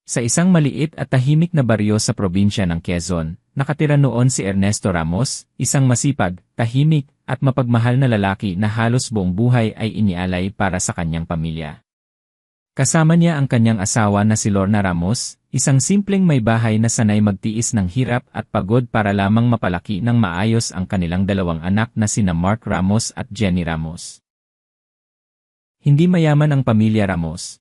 Sa isang maliit at tahimik na baryo sa probinsya ng Quezon, nakatira noon si Ernesto Ramos, isang masipag, tahimik, at mapagmahal na lalaki na halos buong buhay ay inialay para sa kanyang pamilya. Kasama niya ang kanyang asawa na si Lorna Ramos, isang simpleng may bahay na sanay magtiis ng hirap at pagod para lamang mapalaki ng maayos ang kanilang dalawang anak na sina Mark Ramos at Jenny Ramos. Hindi mayaman ang pamilya Ramos.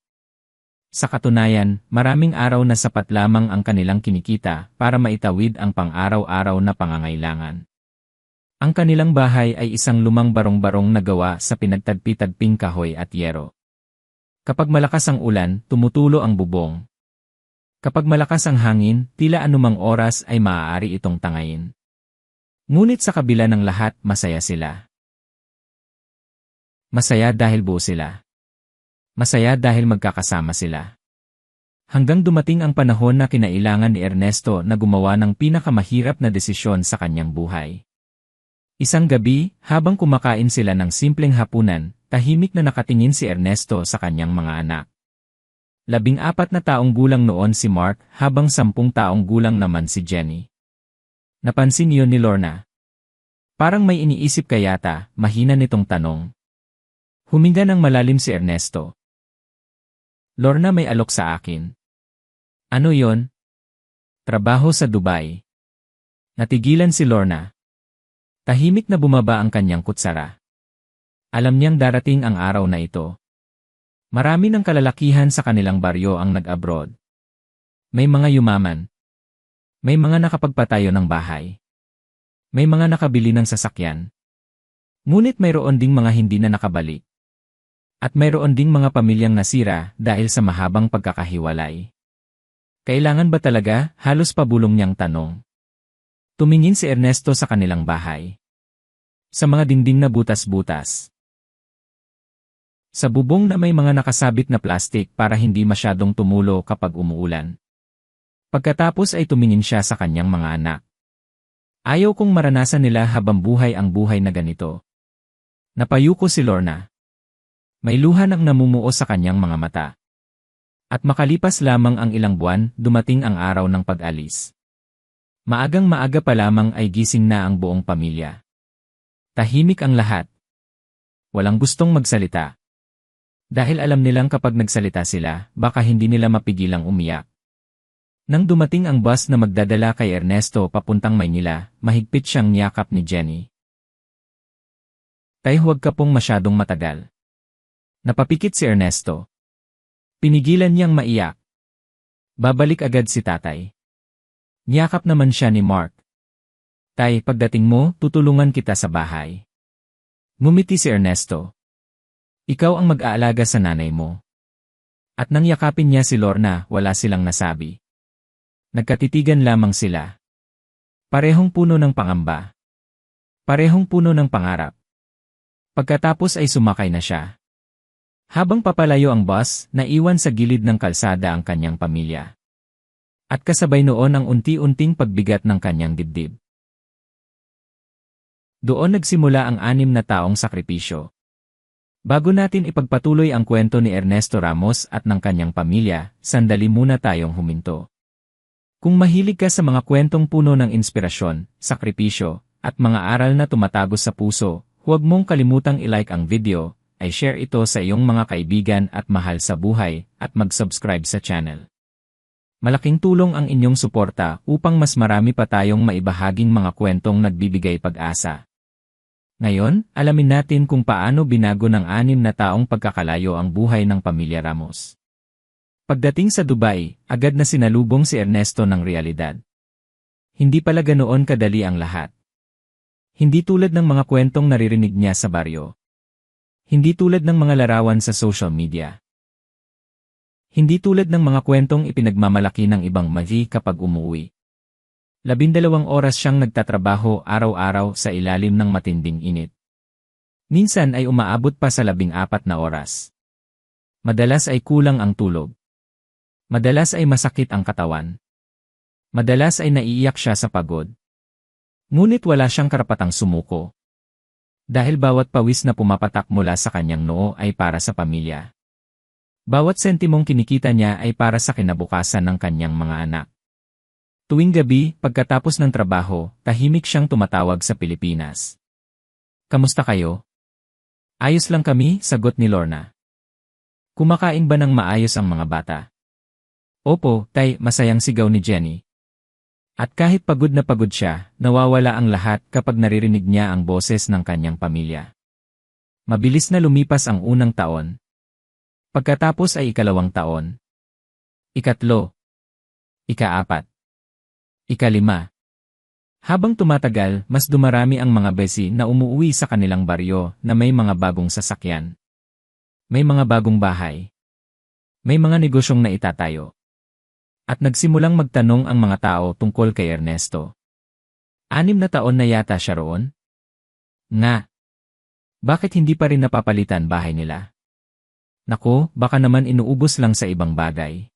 Sa katunayan, maraming araw na sapat lamang ang kanilang kinikita para maitawid ang pang-araw-araw na pangangailangan. Ang kanilang bahay ay isang lumang barong-barong na gawa sa pinagtagpi-tagping kahoy at yero. Kapag malakas ang ulan, tumutulo ang bubong. Kapag malakas ang hangin, tila anumang oras ay maaari itong tangayin. Ngunit sa kabila ng lahat, masaya sila. Masaya dahil buo sila. Masaya dahil magkakasama sila. Hanggang dumating ang panahon na kinailangan ni Ernesto na gumawa ng pinakamahirap na desisyon sa kanyang buhay. Isang gabi, habang kumakain sila ng simpleng hapunan, tahimik na nakatingin si Ernesto sa kanyang mga anak. 14 na taong gulang noon si Mark, habang 10 taong gulang naman si Jenny. Napansin yun ni Lorna. Parang may iniisip ka yata, mahina nitong tanong. Huminga ng malalim si Ernesto. Lorna, may alok sa akin. Ano yon? Trabaho sa Dubai. Natigilan si Lorna. Tahimik na bumaba ang kanyang kutsara. Alam niyang darating ang araw na ito. Marami ng kalalakihan sa kanilang baryo ang nag-abroad. May mga yumaman. May mga nakapagpatayo ng bahay. May mga nakabili ng sasakyan. Ngunit mayroon ding mga hindi na nakabalik. At mayroon ding mga pamilyang nasira dahil sa mahabang pagkakahiwalay. Kailangan ba talaga? Halos pabulong niyang tanong. Tumingin si Ernesto sa kanilang bahay. Sa mga dingding na butas-butas. Sa bubong na may mga nakasabit na plastik para hindi masyadong tumulo kapag umuulan. Pagkatapos ay tumingin siya sa kanyang mga anak. Ayaw kong maranasan nila habang buhay ang buhay na ganito. Napayuko si Lorna. May luha nang namumuo sa kanyang mga mata. At makalipas lamang ang ilang buwan, dumating ang araw ng pag-alis. Maagang maaga pa lamang ay gising na ang buong pamilya. Tahimik ang lahat. Walang gustong magsalita. Dahil alam nilang kapag nagsalita sila, baka hindi nila mapigilang umiyak. Nang dumating ang bus na magdadala kay Ernesto papuntang Maynila, mahigpit siyang niyakap ni Jenny. Tay, huwag ka pong masyadong matagal. Napapikit si Ernesto. Pinigilan niyang maiyak. Babalik agad si tatay. Niyakap naman siya ni Mark. Tay, pagdating mo, tutulungan kita sa bahay. Ngumiti si Ernesto. Ikaw ang mag-aalaga sa nanay mo. At nang yakapin niya si Lorna, wala silang nasabi. Nagkatitigan lamang sila. Parehong puno ng pangamba. Parehong puno ng pangarap. Pagkatapos ay sumakay na siya. Habang papalayo ang bus, naiwan sa gilid ng kalsada ang kanyang pamilya. At kasabay noon ang unti-unting pagbigat ng kanyang dibdib. Doon nagsimula ang 6 na taong sakripisyo. Bago natin ipagpatuloy ang kwento ni Ernesto Ramos at ng kanyang pamilya, sandali muna tayong huminto. Kung mahilig ka sa mga kwentong puno ng inspirasyon, sakripisyo, at mga aral na tumatagos sa puso, huwag mong kalimutang i-like ang video, ay share ito sa iyong mga kaibigan at mahal sa buhay, at mag-subscribe sa channel. Malaking tulong ang inyong suporta upang mas marami pa tayong maibahaging mga kwentong nagbibigay pag-asa. Ngayon, alamin natin kung paano binago ng 6 na taong pagkakalayo ang buhay ng pamilya Ramos. Pagdating sa Dubai, agad na sinalubong si Ernesto ng realidad. Hindi pala ganoon kadali ang lahat. Hindi tulad ng mga kwentong naririnig niya sa baryo. Hindi tulad ng mga larawan sa social media. Hindi tulad ng mga kwentong ipinagmamalaki ng ibang mali kapag umuwi. 12 oras siyang nagtatrabaho araw-araw sa ilalim ng matinding init. Minsan ay umaabot pa sa 14 na oras. Madalas ay kulang ang tulog. Madalas ay masakit ang katawan. Madalas ay naiiyak siya sa pagod. Ngunit wala siyang karapatang sumuko. Dahil bawat pawis na pumapatak mula sa kanyang noo ay para sa pamilya. Bawat sentimong kinikita niya ay para sa kinabukasan ng kanyang mga anak. Tuwing gabi, pagkatapos ng trabaho, tahimik siyang tumatawag sa Pilipinas. "Kamusta kayo?" "Ayos lang kami," sagot ni Lorna. "Kumakain ba ng maayos ang mga bata?" "Opo, tay," masayang sigaw ni Jenny. At kahit pagod na pagod siya, nawawala ang lahat kapag naririnig niya ang boses ng kanyang pamilya. Mabilis na lumipas ang unang taon. Pagkatapos ay ikalawang taon. Ikatlo. Ikaapat. Ikalima. Habang tumatagal, mas dumarami ang mga besi na umuuwi sa kanilang baryo na may mga bagong sasakyan. May mga bagong bahay. May mga negosyong naitatayo. At nagsimulang magtanong ang mga tao tungkol kay Ernesto. 6 na taon na yata siya roon? Nga. Bakit hindi pa rin napapalitan bahay nila? Nako, baka naman inuubos lang sa ibang bagay.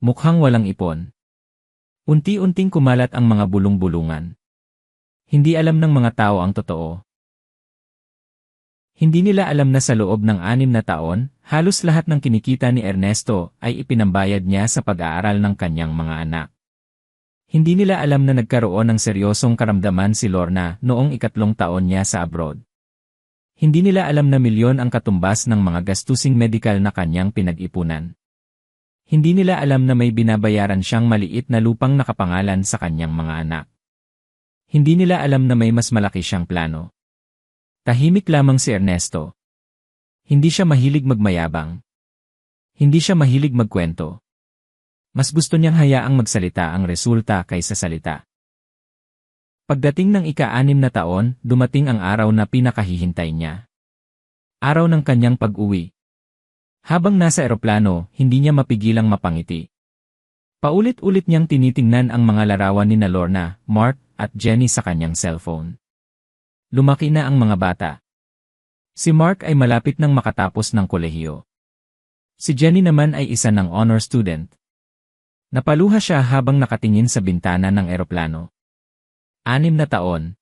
Mukhang walang ipon. Unti-unting kumalat ang mga bulong-bulungan. Hindi alam ng mga tao ang totoo. Hindi nila alam na sa loob ng 6 na taon, halos lahat ng kinikita ni Ernesto ay ipinambayad niya sa pag-aaral ng kanyang mga anak. Hindi nila alam na nagkaroon ng seryosong karamdaman si Lorna noong 3 taon niya sa abroad. Hindi nila alam na milyon ang katumbas ng mga gastusing medikal na kanyang pinag-ipunan. Hindi nila alam na may binabayaran siyang maliit na lupang nakapangalan sa kanyang mga anak. Hindi nila alam na may mas malaki siyang plano. Tahimik lamang si Ernesto. Hindi siya mahilig magmayabang. Hindi siya mahilig magkwento. Mas gusto niyang hayaang magsalita ang resulta kaysa salita. Pagdating ng ika-6 na taon, dumating ang araw na pinakahihintay niya. Araw ng kanyang pag-uwi. Habang nasa eroplano, hindi niya mapigilang mapangiti. Paulit-ulit niyang tinitingnan ang mga larawan ni Lorna, Mark, at Jenny sa kanyang cellphone. Lumaki na ang mga bata. Si Mark ay malapit nang makatapos ng kolehiyo. Si Jenny naman ay isa ng honor student. Napaluha siya habang nakatingin sa bintana ng eroplano. 6 na taon.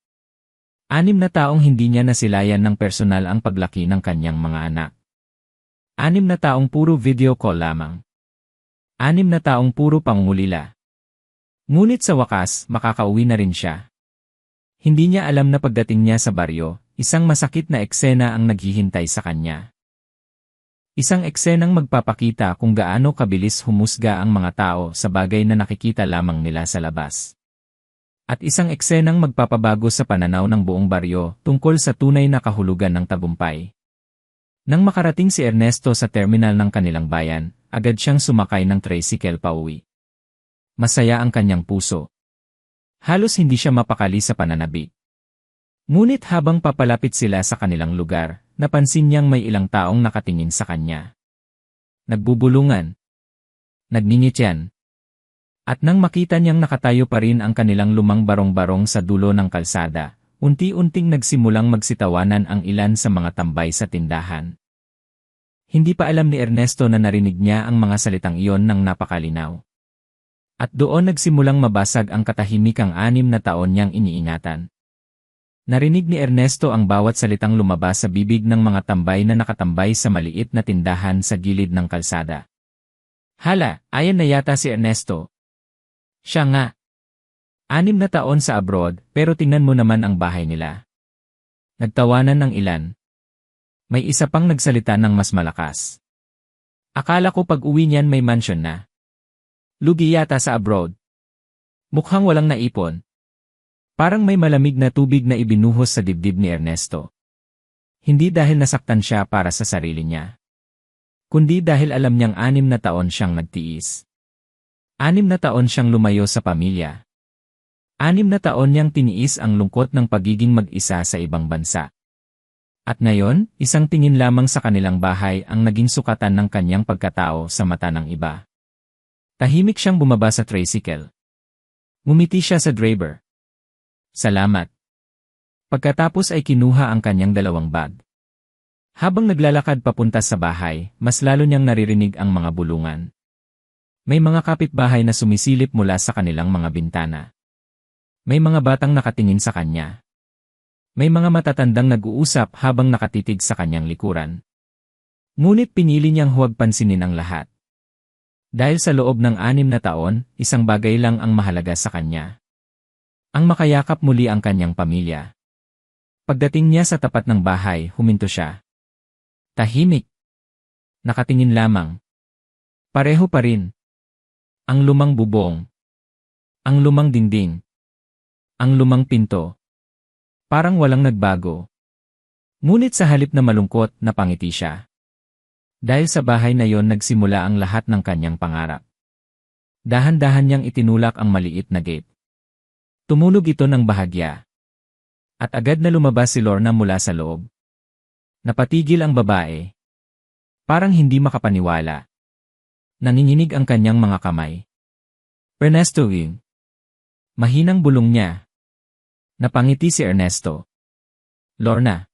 6 na taong hindi niya nasilayan ng personal ang paglaki ng kanyang mga anak. 6 na taong puro video call lamang. 6 na taong puro pangungulila. Ngunit sa wakas, makakauwi na rin siya. Hindi niya alam na pagdating niya sa baryo, isang masakit na eksena ang naghihintay sa kanya. Isang eksenang magpapakita kung gaano kabilis humusga ang mga tao sa bagay na nakikita lamang nila sa labas. At isang eksenang magpapabago sa pananaw ng buong baryo tungkol sa tunay na kahulugan ng tagumpay. Nang makarating si Ernesto sa terminal ng kanilang bayan, agad siyang sumakay ng tricycle pauwi. Masaya ang kanyang puso. Halos hindi siya mapakali sa pananabik. Ngunit habang papalapit sila sa kanilang lugar, napansin niyang may ilang taong nakatingin sa kanya. Nagbubulungan. Nagngingitian. At nang makita niyang nakatayo pa rin ang kanilang lumang barong-barong sa dulo ng kalsada, unti-unting nagsimulang magsitawanan ang ilan sa mga tambay sa tindahan. Hindi pa alam ni Ernesto na narinig niya ang mga salitang iyon ng napakalinaw. At doon nagsimulang mabasag ang katahimikang 6 na taon niyang iniingatan. Narinig ni Ernesto ang bawat salitang lumabas sa bibig ng mga tambay na nakatambay sa maliit na tindahan sa gilid ng kalsada. Hala, ayan na yata si Ernesto. Siya nga. 6 na taon sa abroad, pero tingnan mo naman ang bahay nila. Nagtawanan ng ilan. May isa pang nagsalita ng mas malakas. Akala ko pag-uwi niyan may mansion na. Lugi yata sa abroad. Mukhang walang naipon. Parang may malamig na tubig na ibinuhos sa dibdib ni Ernesto. Hindi dahil nasaktan siya para sa sarili niya. Kundi dahil alam niyang 6 na taon siyang nagtiis. 6 na taon siyang lumayo sa pamilya. 6 na taon niyang tiniis ang lungkot ng pagiging mag-isa sa ibang bansa. At ngayon, isang tingin lamang sa kanilang bahay ang naging sukatan ng kanyang pagkatao sa mata ng iba. Tahimik siyang bumaba sa tricycle. Ngumiti siya sa driver. Salamat. Pagkatapos ay kinuha ang kanyang 2 bag. Habang naglalakad papunta sa bahay, mas lalo niyang naririnig ang mga bulungan. May mga kapitbahay na sumisilip mula sa kanilang mga bintana. May mga batang nakatingin sa kanya. May mga matatandang nag-uusap habang nakatitig sa kanyang likuran. Ngunit pinili niyang huwag pansinin ang lahat. Dahil sa loob ng 6 na taon, isang bagay lang ang mahalaga sa kanya. Ang makayakap muli ang kanyang pamilya. Pagdating niya sa tapat ng bahay, huminto siya. Tahimik. Nakatingin lamang. Pareho pa rin. Ang lumang bubong. Ang lumang dingding. Ang lumang pinto. Parang walang nagbago. Ngunit sa halip na malungkot, napangiti siya. Dahil sa bahay na yon nagsimula ang lahat ng kanyang pangarap. Dahan-dahan niyang itinulak ang maliit na gate. Tumunog ito ng bahagya. At agad na lumabas si Lorna mula sa loob. Napatigil ang babae. Parang hindi makapaniwala. Nanginginig ang kanyang mga kamay. Ernesto Wing. Mahinang bulong niya. Napangiti si Ernesto. Lorna.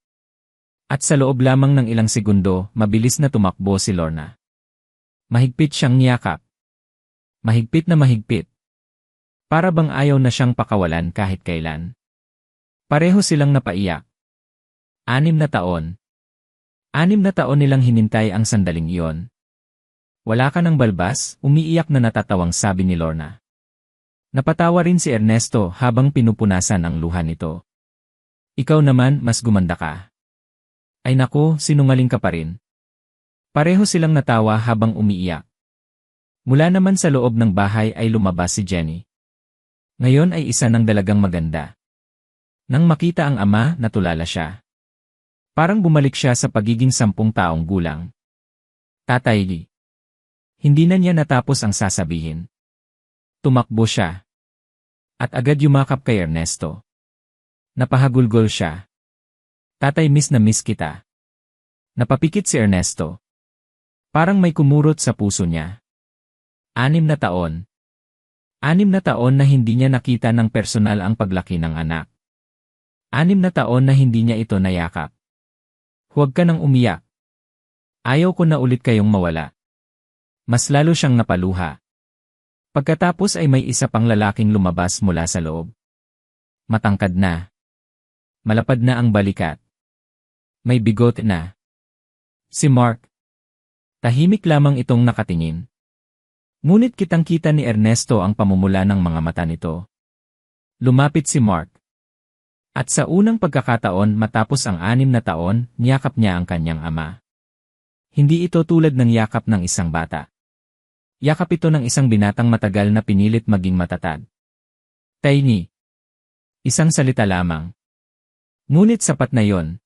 At sa loob lamang ng ilang segundo, mabilis na tumakbo si Lorna. Mahigpit siyang niyakap. Mahigpit na mahigpit. Para bang ayaw na siyang pakawalan kahit kailan. Pareho silang napaiyak. 6 na taon. 6 na taon nilang hinintay ang sandaling iyon. Wala ka ng balbas, umiiyak na natatawang sabi ni Lorna. Napatawa rin si Ernesto habang pinupunasan ang luha nito. Ikaw naman, mas gumanda ka. Ay naku, sinungaling ka pa rin. Pareho silang natawa habang umiiyak. Mula naman sa loob ng bahay ay lumabas si Jenny. Ngayon ay isa ng dalagang maganda. Nang makita ang ama, natulala siya. Parang bumalik siya sa pagiging 10 taong gulang. Tatay Lee. Hindi na niya natapos ang sasabihin. Tumakbo siya. At agad yumakap kay Ernesto. Napahagulgol siya. Tatay, miss na miss kita. Napapikit si Ernesto. Parang may kumurot sa puso niya. 6 na taon. 6 na taon na hindi niya nakita ng personal ang paglaki ng anak. 6 na taon na hindi niya ito nayakap. Huwag ka nang umiyak. Ayaw ko na ulit kayong mawala. Mas lalo siyang napaluha. Pagkatapos ay may isa pang lalaking lumabas mula sa loob. Matangkad na. Malapad na ang balikat. May bigote na. Si Mark. Tahimik lamang itong nakatingin. Ngunit kitang-kita ni Ernesto ang pamumula ng mga mata nito. Lumapit si Mark. At sa unang pagkakataon matapos ang 6 na taon, niyakap niya ang kanyang ama. Hindi ito tulad ng yakap ng isang bata. Yakap ito ng isang binatang matagal na pinilit maging matatag. Tiny. Isang salita lamang. Ngunit sapat na yon.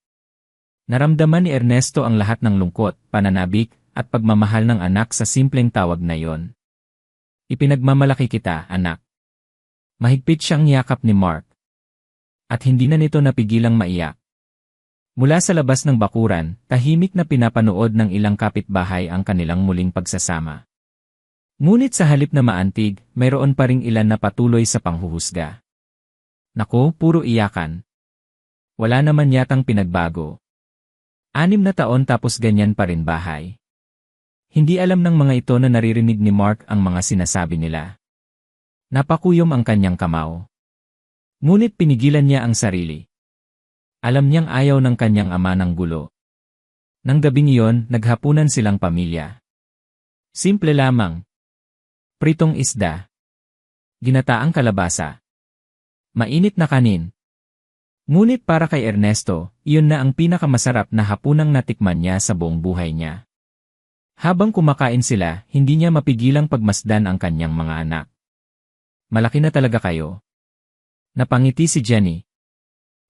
Naramdaman ni Ernesto ang lahat ng lungkot, pananabik, at pagmamahal ng anak sa simpleng tawag na yon. Ipinagmamalaki kita, anak. Mahigpit siyang niyakap ni Mark. At hindi na nito napigilang maiyak. Mula sa labas ng bakuran, tahimik na pinapanood ng ilang kapitbahay ang kanilang muling pagsasama. Ngunit sa halip na maantig, mayroon pa ring ilan na patuloy sa panghuhusga. Naku, puro iyakan. Wala naman yatang pinagbago. 6 na taon tapos ganyan pa rin bahay. Hindi alam ng mga ito na naririnig ni Mark ang mga sinasabi nila. Napakuyom ang kanyang kamao. Ngunit pinigilan niya ang sarili. Alam niyang ayaw ng kanyang ama ng gulo. Nang gabing iyon, naghapunan silang pamilya. Simple lamang. Pritong isda. Ginataang kalabasa. Mainit na kanin. Ngunit para kay Ernesto, iyon na ang pinakamasarap na hapunang natikman niya sa buong buhay niya. Habang kumakain sila, hindi niya mapigilang pagmasdan ang kanyang mga anak. Malaki na talaga kayo. Napangiti si Jenny.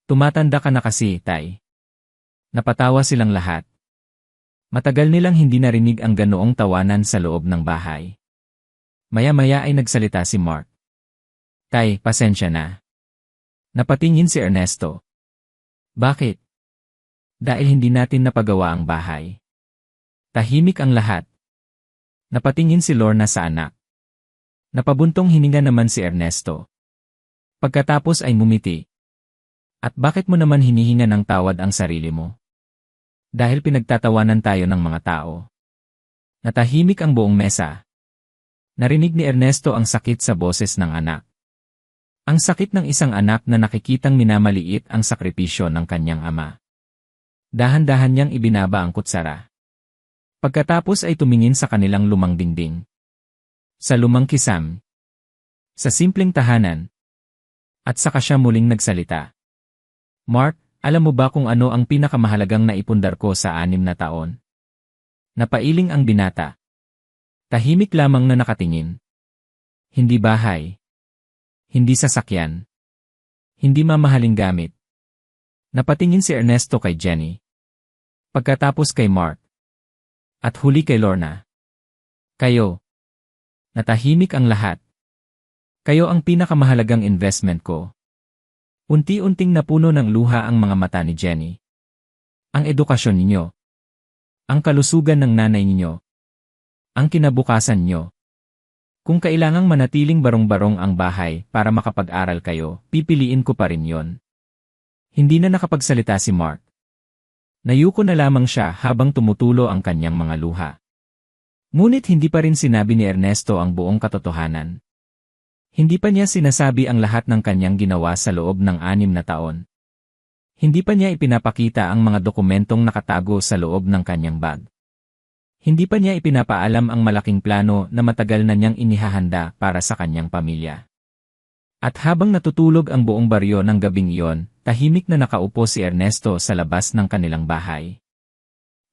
Tumatanda ka na kasi, tay. Napatawa silang lahat. Matagal nilang hindi narinig ang ganoong tawanan sa loob ng bahay. Maya-maya ay nagsalita si Mark. Tay, pasensya na. Napatingin si Ernesto. Bakit? Dahil hindi natin napagawa ang bahay. Tahimik ang lahat. Napatingin si Lorna sa anak. Napabuntong hininga naman si Ernesto. Pagkatapos ay ngumiti. At bakit mo naman hinihinga ng tawad ang sarili mo? Dahil pinagtatawanan tayo ng mga tao. Natahimik ang buong mesa. Narinig ni Ernesto ang sakit sa boses ng anak. Ang sakit ng isang anak na nakikitang minamaliit ang sakripisyo ng kanyang ama. Dahan-dahan niyang ibinaba ang kutsara. Pagkatapos ay tumingin sa kanilang lumang dingding. Sa lumang kisam. Sa simpleng tahanan. At saka siya muling nagsalita. Mark, alam mo ba kung ano ang pinakamahalagang naipundar ko sa 6 na taon? Napailing ang binata. Tahimik lamang na nakatingin. Hindi bahay. Hindi sasakyan. Hindi mamahaling gamit. Napatingin si Ernesto kay Jenny. Pagkatapos kay Mark. At huli kay Lorna. Kayo. Natahimik ang lahat. Kayo ang pinakamahalagang investment ko. Unti-unting napuno ng luha ang mga mata ni Jenny. Ang edukasyon ninyo. Ang kalusugan ng nanay ninyo. Ang kinabukasan nyo. Kung kailangang manatiling barong-barong ang bahay para makapag-aral kayo, pipiliin ko pa rin yon. Hindi na nakapagsalita si Mark. Nayuko na lamang siya habang tumutulo ang kanyang mga luha. Ngunit hindi pa rin sinabi ni Ernesto ang buong katotohanan. Hindi pa niya sinasabi ang lahat ng kanyang ginawa sa loob ng 6 na taon. Hindi pa niya ipinapakita ang mga dokumentong nakatago sa loob ng kanyang bag. Hindi pa niya ipinapaalam ang malaking plano na matagal na niyang inihahanda para sa kanyang pamilya. At habang natutulog ang buong baryo ng gabing iyon, tahimik na nakaupo si Ernesto sa labas ng kanilang bahay.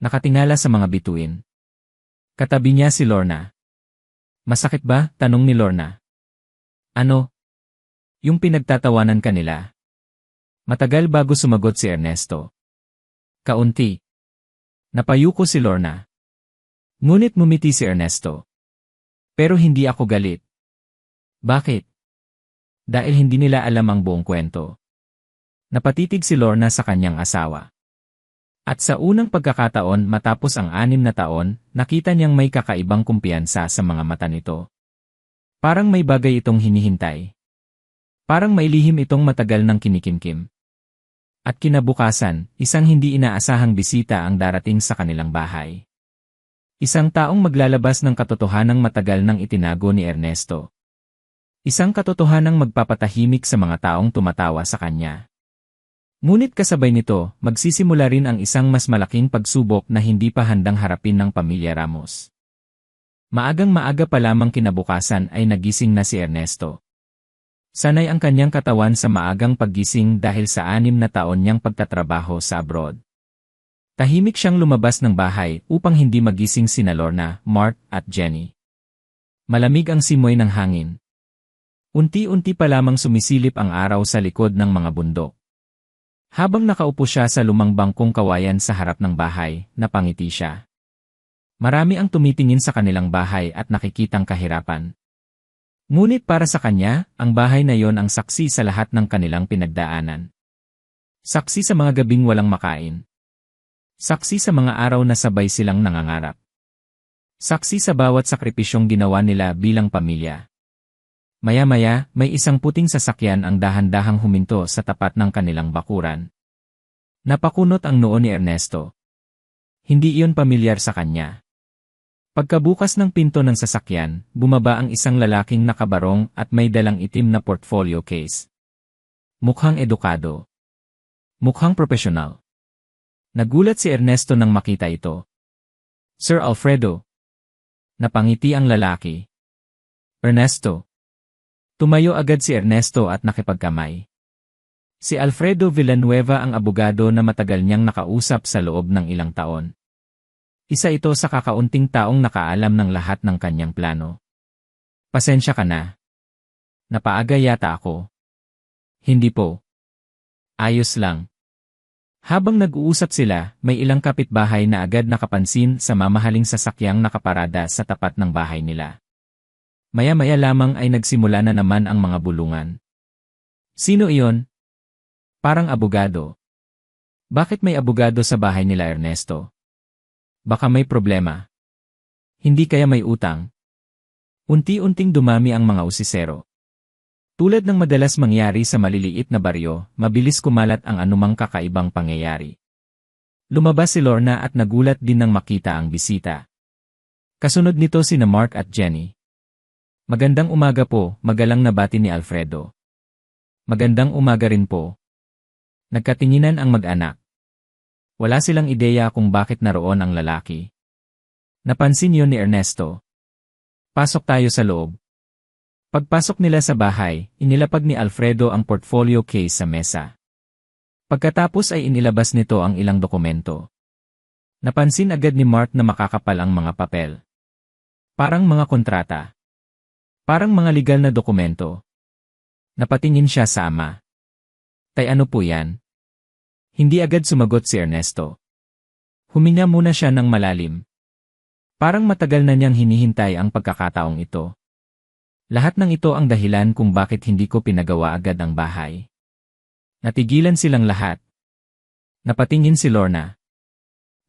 Nakatingala sa mga bituin. Katabi niya si Lorna. Masakit ba? Tanong ni Lorna. Ano? Yung pinagtatawanan kanila. Matagal bago sumagot si Ernesto. Kaunti. Napayuko si Lorna. Ngunit ngumiti si Ernesto. Pero hindi ako galit. Bakit? Dahil hindi nila alam ang buong kwento. Napatitig si Lorna sa kanyang asawa. At sa unang pagkakataon matapos ang 6 na taon, nakita niyang may kakaibang kumpiyansa sa mga mata nito. Parang may bagay itong hinihintay. Parang may lihim itong matagal ng kinikimkim. At kinabukasan, isang hindi inaasahang bisita ang darating sa kanilang bahay. Isang taong maglalabas ng katotohanang matagal nang itinago ni Ernesto. Isang katotohanang magpapatahimik sa mga taong tumatawa sa kanya. Ngunit kasabay nito, magsisimula rin ang isang mas malaking pagsubok na hindi pa handang harapin ng pamilya Ramos. Maagang maaga pa lamang kinabukasan ay nagising na si Ernesto. Sanay ang kanyang katawan sa maagang paggising dahil sa 6 na taon niyang pagtatrabaho sa abroad. Tahimik siyang lumabas ng bahay upang hindi magising sina Lorna, Mark at Jenny. Malamig ang simoy ng hangin. Unti-unti pa lamang sumisilip ang araw sa likod ng mga bundok. Habang nakaupo siya sa lumang bangkong kawayan sa harap ng bahay, napangiti siya. Marami ang tumitingin sa kanilang bahay at nakikitang kahirapan. Ngunit para sa kanya, ang bahay na yon ang saksi sa lahat ng kanilang pinagdaanan. Saksi sa mga gabing walang makain. Saksi sa mga araw na sabay silang nangangarap. Saksi sa bawat sakripisyong ginawa nila bilang pamilya. Maya-maya, may isang puting sasakyan ang dahan-dahang huminto sa tapat ng kanilang bakuran. Napakunot ang noo ni Ernesto. Hindi iyon pamilyar sa kanya. Pagkabukas ng pinto ng sasakyan, bumaba ang isang lalaking nakabarong at may dalang itim na portfolio case. Mukhang edukado. Mukhang profesional. Nagulat si Ernesto nang makita ito. Sir Alfredo. Napangiti ang lalaki. Ernesto. Tumayo agad si Ernesto at nakipagkamay. Si Alfredo Villanueva ang abogado na matagal niyang nakausap sa loob ng ilang taon. Isa ito sa kakaunting taong nakaalam ng lahat ng kanyang plano. Pasensya ka na. Napaaga yata ako. Hindi po. Ayos lang. Habang nag-uusap sila, may ilang kapitbahay na agad nakapansin sa mamahaling sasakyang nakaparada sa tapat ng bahay nila. Maya-maya lamang ay nagsimula na naman ang mga bulungan. Sino iyon? Parang abogado. Bakit may abogado sa bahay nila Ernesto? Baka may problema. Hindi kaya may utang? Unti-unting dumami ang mga usisero. Tulad ng madalas mangyari sa maliliit na baryo, mabilis kumalat ang anumang kakaibang pangyayari. Lumabas si Lorna at nagulat din nang makita ang bisita. Kasunod nito sina Mark at Jenny. Magandang umaga po, magalang nabati ni Alfredo. Magandang umaga rin po. Nagkatinginan ang mag-anak. Wala silang ideya kung bakit naroon ang lalaki. Napansin yon ni Ernesto. Pasok tayo sa loob. Pagpasok nila sa bahay, inilapag ni Alfredo ang portfolio case sa mesa. Pagkatapos ay inilabas nito ang ilang dokumento. Napansin agad ni Mark na makakapal ang mga papel. Parang mga kontrata. Parang mga legal na dokumento. Napatingin siya sa ama. Tay, ano po yan? Hindi agad sumagot si Ernesto. Huminga muna siya ng malalim. Parang matagal na niyang hinihintay ang pagkakataong ito. Lahat ng ito ang dahilan kung bakit hindi ko pinagawa agad ang bahay. Natigilan silang lahat. Napatingin si Lorna.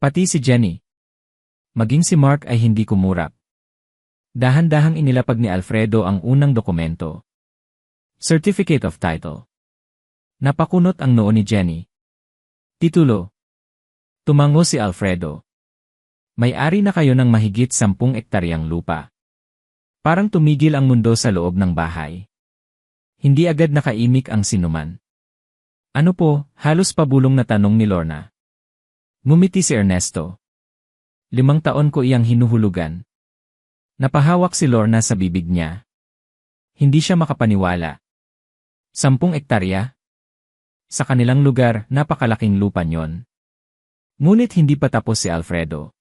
Pati si Jenny. Maging si Mark ay hindi kumurap. Dahan-dahang inilapag ni Alfredo ang unang dokumento. Certificate of Title. Napakunot ang noo ni Jenny. Titulo. Tumango si Alfredo. May-ari na kayo ng mahigit 10 ektaryang lupa. Parang tumigil ang mundo sa loob ng bahay. Hindi agad nakaimik ang sinuman. Ano po? Halos pabulong na tanong ni Lorna. Ngumiti si Ernesto. 5 taon ko iyang hinuhulugan. Napahawak si Lorna sa bibig niya. Hindi siya makapaniwala. 10 ektarya? Sa kanilang lugar, napakalaking lupa niyon. Ngunit hindi pa tapos si Alfredo.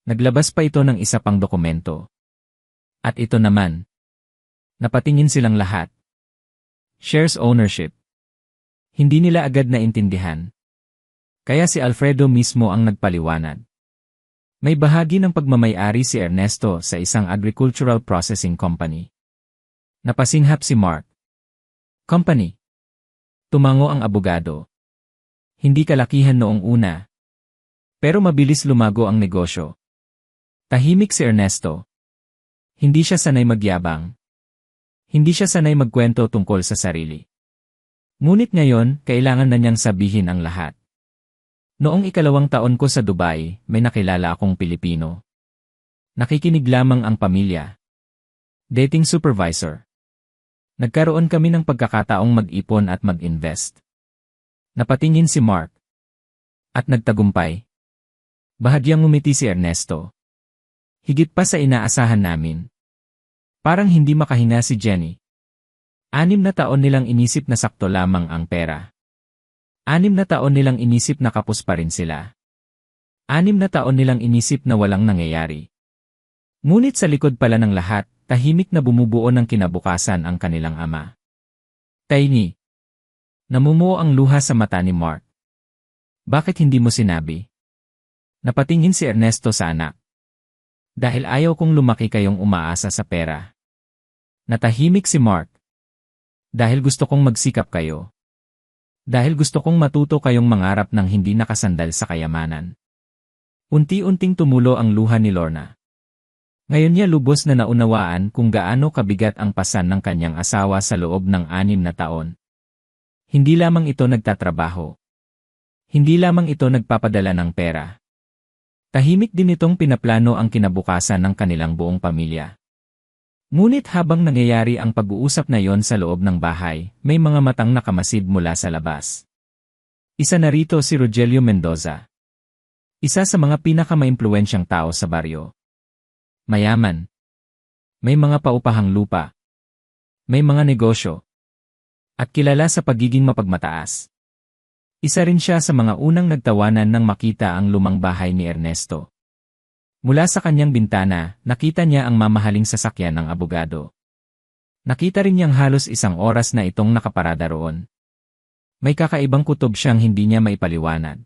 Naglabas pa ito ng isa pang dokumento. At ito naman. Napatingin silang lahat. Shares ownership. Hindi nila agad naintindihan. Kaya si Alfredo mismo ang nagpaliwanag. May bahagi ng pagmamay-ari si Ernesto sa isang agricultural processing company. Napasinghap si Mark. Company. Tumango ang abogado. Hindi kalakihan noong una. Pero mabilis lumago ang negosyo. Tahimik si Ernesto. Hindi siya sanay magyabang. Hindi siya sanay magkwento tungkol sa sarili. Ngunit ngayon, kailangan na niyang sabihin ang lahat. Noong 2 taon ko sa Dubai, may nakilala akong Pilipino. Nakikinig lamang ang pamilya. Dating supervisor. Nagkaroon kami ng pagkakataong mag-ipon at mag-invest. Napatingin si Mark. At nagtagumpay. Bahagyang ngumiti si Ernesto. Higit pa sa inaasahan namin. Parang hindi makahinga si Jenny. 6 na taon nilang inisip na sakto lamang ang pera. 6 na taon nilang inisip na kapos pa rin sila. 6 na taon nilang inisip na walang nangyayari. Ngunit sa likod pala ng lahat, tahimik na bumubuo ng kinabukasan ang kanilang ama. Tiny. Namumuo ang luha sa mata ni Mark. Bakit hindi mo sinabi? Napatingin si Ernesto sa anak. Dahil ayaw kong lumaki kayong umaasa sa pera. Natahimik si Mark. Dahil gusto kong magsikap kayo. Dahil gusto kong matuto kayong mangarap ng hindi nakasandal sa kayamanan. Unti-unting tumulo ang luha ni Lorna. Ngayon niya lubos na naunawaan kung gaano kabigat ang pasan ng kanyang asawa sa loob ng 6 na taon. Hindi lamang ito nagtatrabaho. Hindi lamang ito nagpapadala ng pera. Tahimik din itong pinaplano ang kinabukasan ng kanilang buong pamilya. Ngunit habang nangyayari ang pag-uusap na yon sa loob ng bahay, may mga matang nakamasid mula sa labas. Isa na rito si Rogelio Mendoza. Isa sa mga pinakamaimpluwensyang tao sa baryo. Mayaman. May mga paupahang lupa. May mga negosyo. At kilala sa pagiging mapagmataas. Isa rin siya sa mga unang nagtawanan nang makita ang lumang bahay ni Ernesto. Mula sa kanyang bintana, nakita niya ang mamahaling sasakyan ng abogado. Nakita rin niyang halos 1 oras na itong nakaparada roon. May kakaibang kutob siyang hindi niya maipaliwanag.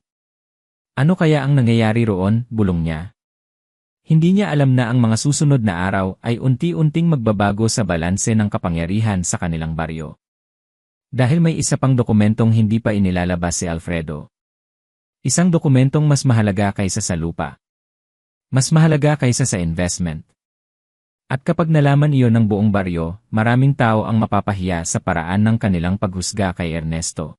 Ano kaya ang nangyayari roon, bulong niya. Hindi niya alam na ang mga susunod na araw ay unti-unting magbabago sa balanse ng kapangyarihan sa kanilang baryo. Dahil may isa pang dokumentong hindi pa inilalabas si Alfredo. Isang dokumentong mas mahalaga kaysa sa lupa. Mas mahalaga kaysa sa investment. At kapag nalaman iyon ng buong baryo, maraming tao ang mapapahiya sa paraan ng kanilang paghusga kay Ernesto.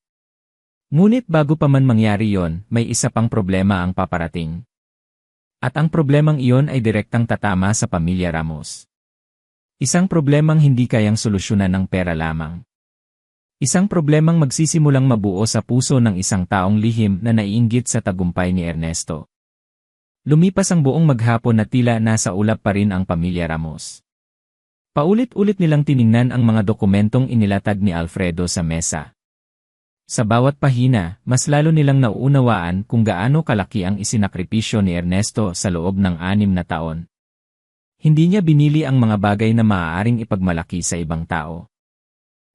Ngunit bago pa man mangyari iyon, may isa pang problema ang paparating. At ang problemang iyon ay direktang tatama sa pamilya Ramos. Isang problemang hindi kayang solusyonan ng pera lamang. Isang problemang magsisimulang mabuo sa puso ng isang taong lihim na naiinggit sa tagumpay ni Ernesto. Lumipas ang buong maghapon na tila nasa ulap pa rin ang pamilya Ramos. Paulit-ulit nilang tiningnan ang mga dokumentong inilatag ni Alfredo sa mesa. Sa bawat pahina, mas lalo nilang nauunawaan kung gaano kalaki ang isinakripisyo ni Ernesto sa loob ng 6 na taon. Hindi niya binili ang mga bagay na maaaring ipagmalaki sa ibang tao.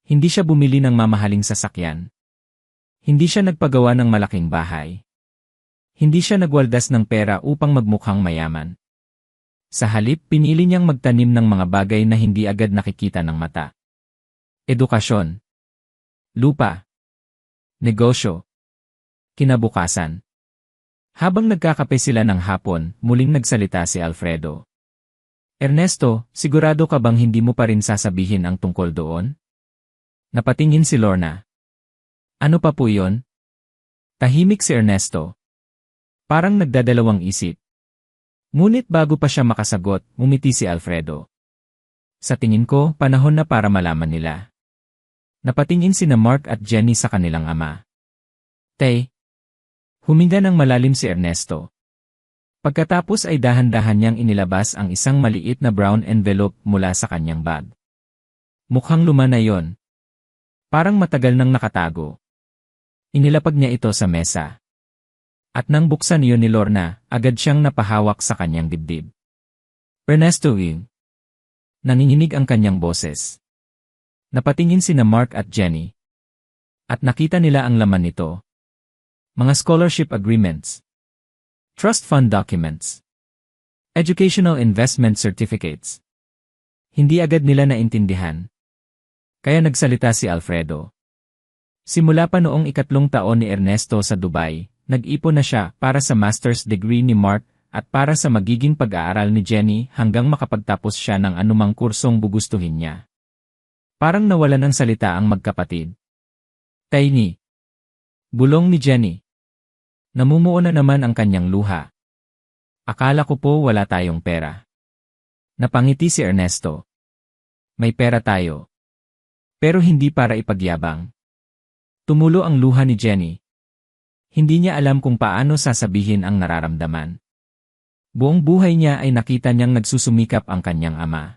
Hindi siya bumili ng mamahaling sasakyan. Hindi siya nagpagawa ng malaking bahay. Hindi siya nagwaldas ng pera upang magmukhang mayaman. Sa halip, pinili niyang magtanim ng mga bagay na hindi agad nakikita ng mata. Edukasyon, lupa, negosyo, kinabukasan. Habang nagkakape sila ng hapon, muling nagsalita si Alfredo. Ernesto, sigurado ka bang hindi mo pa rin sasabihin ang tungkol doon? Napatingin si Lorna. Ano pa po yon? Tahimik si Ernesto. Parang nagdadalawang isip. Ngunit bago pa siya makasagot, umiti si Alfredo. Sa tingin ko, panahon na para malaman nila. Napatingin sina Mark at Jenny sa kanilang ama. Tay. Huminga ng malalim si Ernesto. Pagkatapos ay dahan-dahan niyang inilabas ang isang maliit na brown envelope mula sa kanyang bag. Mukhang luma na yon. Parang matagal nang nakatago. Inilapag niya ito sa mesa. At nang buksan iyon ni Lorna, agad siyang napahawak sa kanyang dibdib. Ernesto Wing. Nanginginig ang kanyang boses. Napatingin sina Mark at Jenny. At nakita nila ang laman nito. Mga scholarship agreements. Trust fund documents. Educational investment certificates. Hindi agad nila naintindihan. Kaya nagsalita si Alfredo. Simula pa noong 3 taon ni Ernesto sa Dubai, nag-ipon na siya para sa master's degree ni Mark at para sa magiging pag-aaral ni Jenny hanggang makapagtapos siya ng anumang kursong gugustuhin niya. Parang nawala ng salita ang magkapatid. Tiny. Bulong ni Jenny. Namumuo na naman ang kanyang luha. Akala ko po wala tayong pera. Napangiti si Ernesto. May pera tayo. Pero hindi para ipagyabang. Tumulo ang luha ni Jenny. Hindi niya alam kung paano sasabihin ang nararamdaman. Buong buhay niya ay nakita niyang nagsusumikap ang kanyang ama.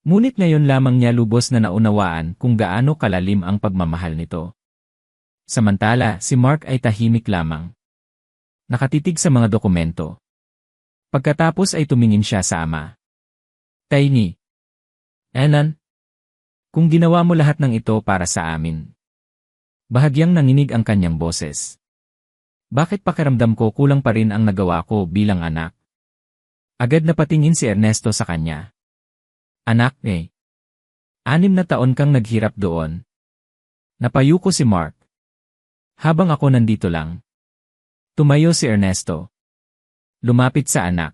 Ngunit ngayon lamang niya lubos na naunawaan kung gaano kalalim ang pagmamahal nito. Samantala, si Mark ay tahimik lamang. Nakatitig sa mga dokumento. Pagkatapos ay tumingin siya sa ama. Tiny. Enan? Kung ginawa mo lahat ng ito para sa amin. Bahagyang nanginig ang kanyang boses. Bakit pakiramdam ko kulang pa rin ang nagawa ko bilang anak? Agad napatingin si Ernesto sa kanya. Anak 6 na taon kang naghirap doon. Napayuko si Mark. Habang ako nandito lang. Tumayo si Ernesto. Lumapit sa anak.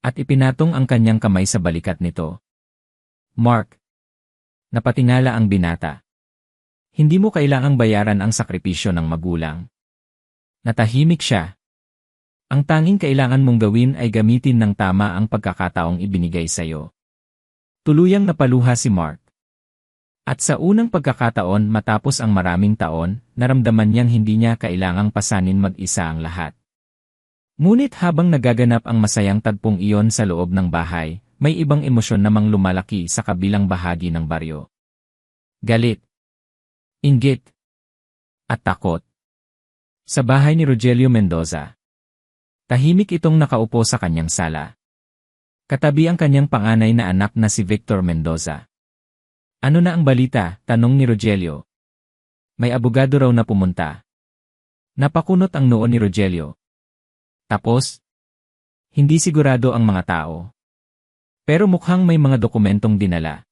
At ipinatong ang kanyang kamay sa balikat nito. Mark. Napatingala ang binata. Hindi mo kailangang bayaran ang sakripisyo ng magulang. Natahimik siya. Ang tanging kailangan mong gawin ay gamitin ng tama ang pagkakataong ibinigay sa'yo. Tuluyang napaluha si Mark. At sa unang pagkakataon matapos ang maraming taon, naramdaman niyang hindi niya kailangang pasanin mag-isa ang lahat. Ngunit habang nagaganap ang masayang tagpong iyon sa loob ng bahay, may ibang emosyon namang lumalaki sa kabilang bahagi ng baryo. Galit, inggit, at takot. Sa bahay ni Rogelio Mendoza. Tahimik itong nakaupo sa kanyang sala. Katabi ang kanyang panganay na anak na si Victor Mendoza. Ano na ang balita? Tanong ni Rogelio. May abogado raw na pumunta. Napakunot ang noo ni Rogelio. Tapos? Hindi sigurado ang mga tao. Pero mukhang may mga dokumentong dinala.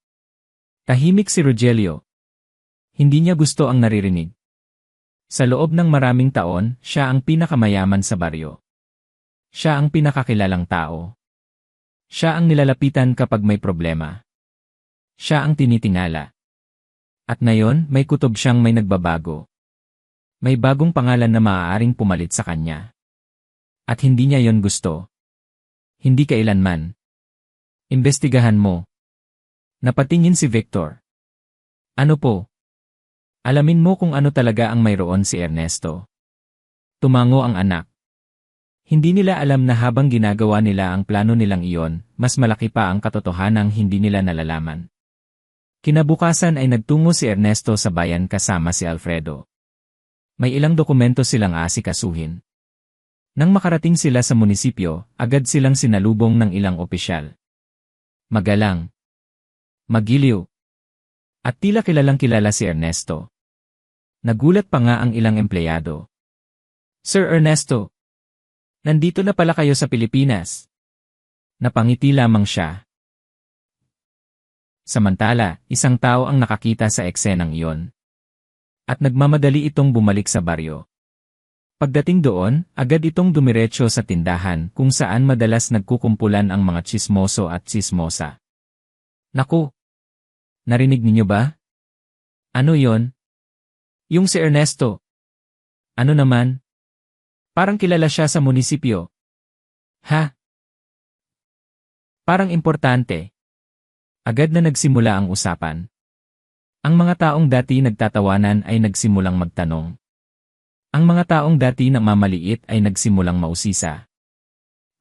Tahimik si Rogelio. Hindi niya gusto ang naririnig. Sa loob ng maraming taon, siya ang pinakamayaman sa baryo. Siya ang pinakakilalang tao. Siya ang nilalapitan kapag may problema. Siya ang tinitingala. At ngayon, may kutob siyang may nagbabago. May bagong pangalan na maaaring pumalit sa kanya. At hindi niya yon gusto. Hindi kailanman. Imbestigahan mo. Napatingin si Victor. Ano po? Alamin mo kung ano talaga ang mayroon si Ernesto. Tumango ang anak. Hindi nila alam na habang ginagawa nila ang plano nilang iyon, mas malaki pa ang katotohanang hindi nila nalalaman. Kinabukasan ay nagtungo si Ernesto sa bayan kasama si Alfredo. May ilang dokumento silang aasikasuhin. Nang makarating sila sa munisipyo, agad silang sinalubong ng ilang opisyal. Magalang, magiliw, at tila kilalang kilala si Ernesto. Nagulat pa nga ang ilang empleyado. Sir Ernesto, nandito na pala kayo sa Pilipinas. Napangiti lamang siya. Samantala, isang tao ang nakakita sa eksenang iyon. At nagmamadali itong bumalik sa baryo. Pagdating doon, agad itong dumiretso sa tindahan kung saan madalas nagkukumpulan ang mga tsismoso at tsismosa. Naku! Narinig ninyo ba? Ano yon? Yung si Ernesto. Ano naman? Parang kilala siya sa munisipyo. Ha? Parang importante. Agad na nagsimula ang usapan. Ang mga taong dati nagtatawanan ay nagsimulang magtanong. Ang mga taong dati na mamaliit ay nagsimulang mausisa.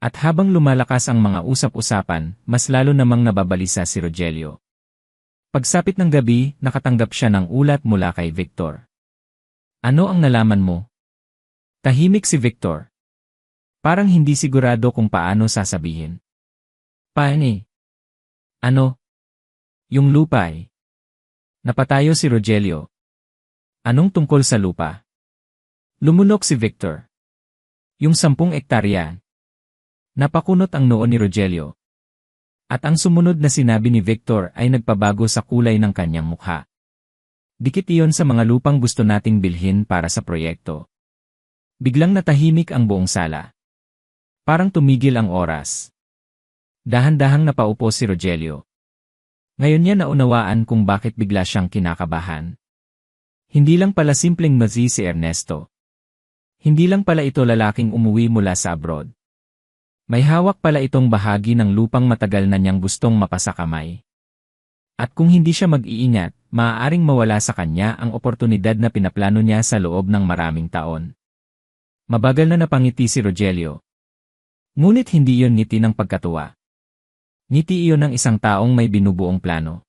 At habang lumalakas ang mga usap-usapan, mas lalo namang nababalisa si Rogelio. Pagsapit ng gabi, nakatanggap siya ng ulat mula kay Victor. Ano ang nalaman mo? Tahimik si Victor. Parang hindi sigurado kung paano sasabihin. Paano? Ano? Yung lupa eh. Napatayo si Rogelio. Anong tungkol sa lupa? Lumunok si Victor. Yung 10 ektarya. Napakunot ang noo ni Rogelio. At ang sumunod na sinabi ni Victor ay nagpabago sa kulay ng kanyang mukha. Dikit iyon sa mga lupang gusto nating bilhin para sa proyekto. Biglang natahimik ang buong sala. Parang tumigil ang oras. Dahan-dahang napaupo si Rogelio. Ngayon niya naunawaan kung bakit bigla siyang kinakabahan. Hindi lang pala simpleng mazi si Ernesto. Hindi lang pala ito lalaking umuwi mula sa abroad. May hawak pala itong bahagi ng lupang matagal na niyang gustong mapasakamay. At kung hindi siya mag-iingat, maaaring mawala sa kanya ang oportunidad na pinaplano niya sa loob ng maraming taon. Mabagal na napangiti si Rogelio. Ngunit hindi iyon ngiti ng pagkatuwa. Ngiti iyon ng isang taong may binubuong plano.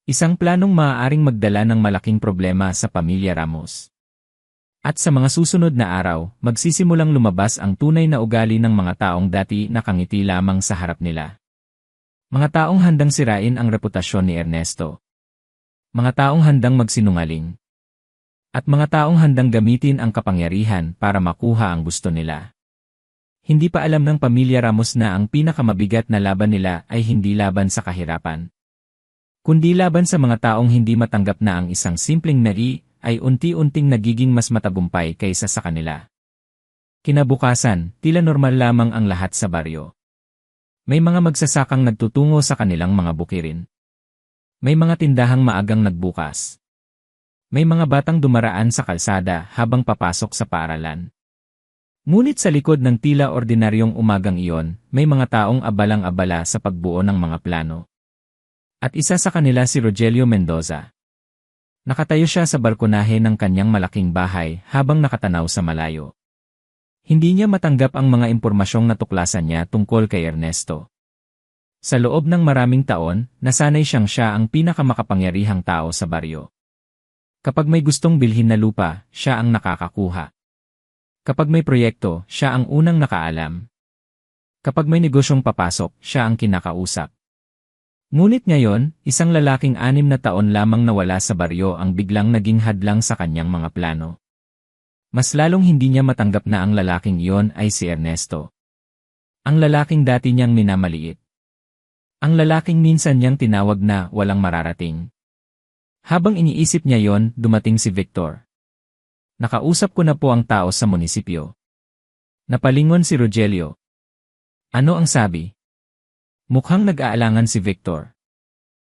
Isang planong maaaring magdala ng malaking problema sa pamilya Ramos. At sa mga susunod na araw, magsisimulang lumabas ang tunay na ugali ng mga taong dati nakangiti lamang sa harap nila. Mga taong handang sirain ang reputasyon ni Ernesto. Mga taong handang magsinungaling. At mga taong handang gamitin ang kapangyarihan para makuha ang gusto nila. Hindi pa alam ng pamilya Ramos na ang pinakamabigat na laban nila ay hindi laban sa kahirapan. Kundi laban sa mga taong hindi matanggap na ang isang simpleng nari ay unti-unting nagiging mas matagumpay kaysa sa kanila. Kinabukasan, tila normal lamang ang lahat sa baryo. May mga magsasakang nagtutungo sa kanilang mga bukirin. May mga tindahang maagang nagbukas. May mga batang dumaraan sa kalsada habang papasok sa paaralan. Ngunit sa likod ng tila ordinaryong umagang iyon, may mga taong abalang-abala sa pagbuo ng mga plano. At isa sa kanila si Rogelio Mendoza. Nakatayo siya sa balkonahe ng kanyang malaking bahay habang nakatanaw sa malayo. Hindi niya matanggap ang mga impormasyong natuklasan niya tungkol kay Ernesto. Sa loob ng maraming taon, nasanay siya ang pinakamakapangyarihang tao sa baryo. Kapag may gustong bilhin na lupa, siya ang nakakakuha. Kapag may proyekto, siya ang unang nakaalam. Kapag may negosyong papasok, siya ang kinakausap. Ngunit ngayon, isang lalaking 6 na taon lamang nawala sa baryo ang biglang naging hadlang sa kanyang mga plano. Mas lalong hindi niya matanggap na ang lalaking iyon ay si Ernesto. Ang lalaking dati niyang minamaliit. Ang lalaking minsan niyang tinawag na walang mararating. Habang iniisip niya yon, dumating si Victor. Nakausap ko na po ang tao sa munisipyo. Napalingon si Rogelio. Ano ang sabi? Mukhang nag-aalangan si Victor.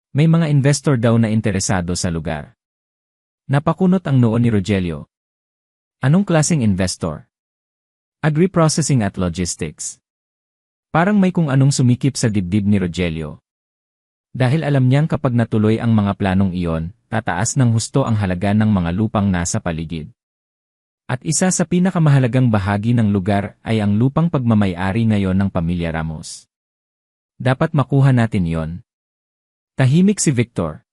May mga investor daw na interesado sa lugar. Napakunot ang noo ni Rogelio. Anong klaseng investor? Agri-processing at logistics. Parang may kung anong sumikip sa dibdib ni Rogelio. Dahil alam niyang kapag natuloy ang mga planong iyon, tataas ng husto ang halaga ng mga lupang nasa paligid. At isa sa pinakamahalagang bahagi ng lugar ay ang lupang pagmamay-ari ngayon ng pamilya Ramos. Dapat makuha natin yon. Tahimik si Victor.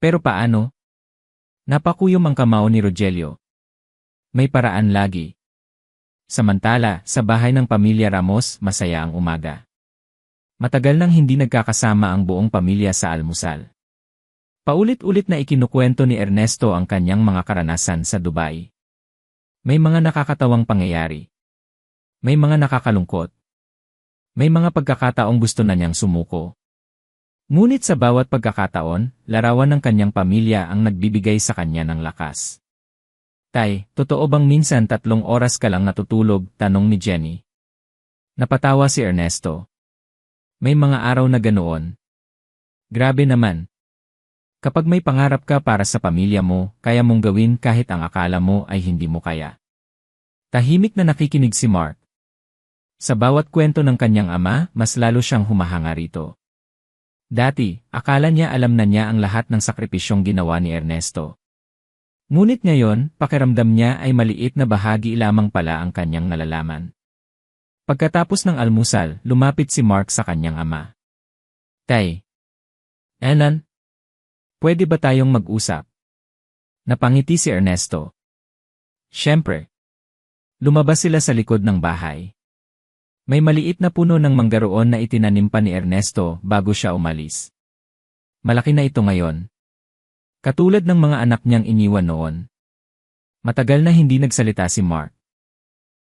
Pero paano? Napakuyom ang kamao ni Rogelio. May paraan lagi. Samantala, sa bahay ng pamilya Ramos, masaya ang umaga. Matagal nang hindi nagkakasama ang buong pamilya sa almusal. Paulit-ulit na ikinukwento ni Ernesto ang kanyang mga karanasan sa Dubai. May mga nakakatawang pangyayari. May mga nakakalungkot. May mga pagkakataong gusto na niyang sumuko. Ngunit sa bawat pagkakataon, larawan ng kanyang pamilya ang nagbibigay sa kanya ng lakas. Tay, totoo bang minsan 3 oras ka lang natutulog? Tanong ni Jenny. Napatawa si Ernesto. May mga araw na ganoon. Grabe naman. Kapag may pangarap ka para sa pamilya mo, kaya mong gawin kahit ang akala mo ay hindi mo kaya. Tahimik na nakikinig si Mark. Sa bawat kwento ng kanyang ama, mas lalo siyang humahanga rito. Dati, akala niya alam na niya ang lahat ng sakripisyong ginawa ni Ernesto. Ngunit ngayon, pakiramdam niya ay maliit na bahagi lamang pala ang kanyang nalalaman. Pagkatapos ng almusal, lumapit si Mark sa kanyang ama. Tay. Enan? Pwede ba tayong mag-usap? Napangiti si Ernesto. Siyempre. Lumabas sila sa likod ng bahay. May maliit na puno ng manggaroon na itinanim pa ni Ernesto bago siya umalis. Malaki na ito ngayon. Katulad ng mga anak niyang iniwan noon. Matagal na hindi nagsalita si Mark.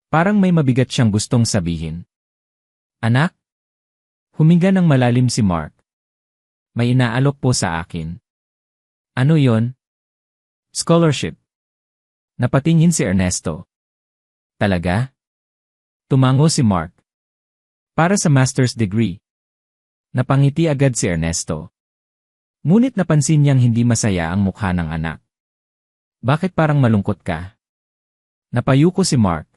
Parang may mabigat siyang gustong sabihin. Anak? Huminga ng malalim si Mark. May inaalok po sa akin. Ano yon? Scholarship. Napatingin si Ernesto. Talaga? Tumango si Mark. Para sa master's degree. Napangiti agad si Ernesto. Ngunit napansin niyang hindi masaya ang mukha ng anak. Bakit parang malungkot ka? Napayuko si Mark.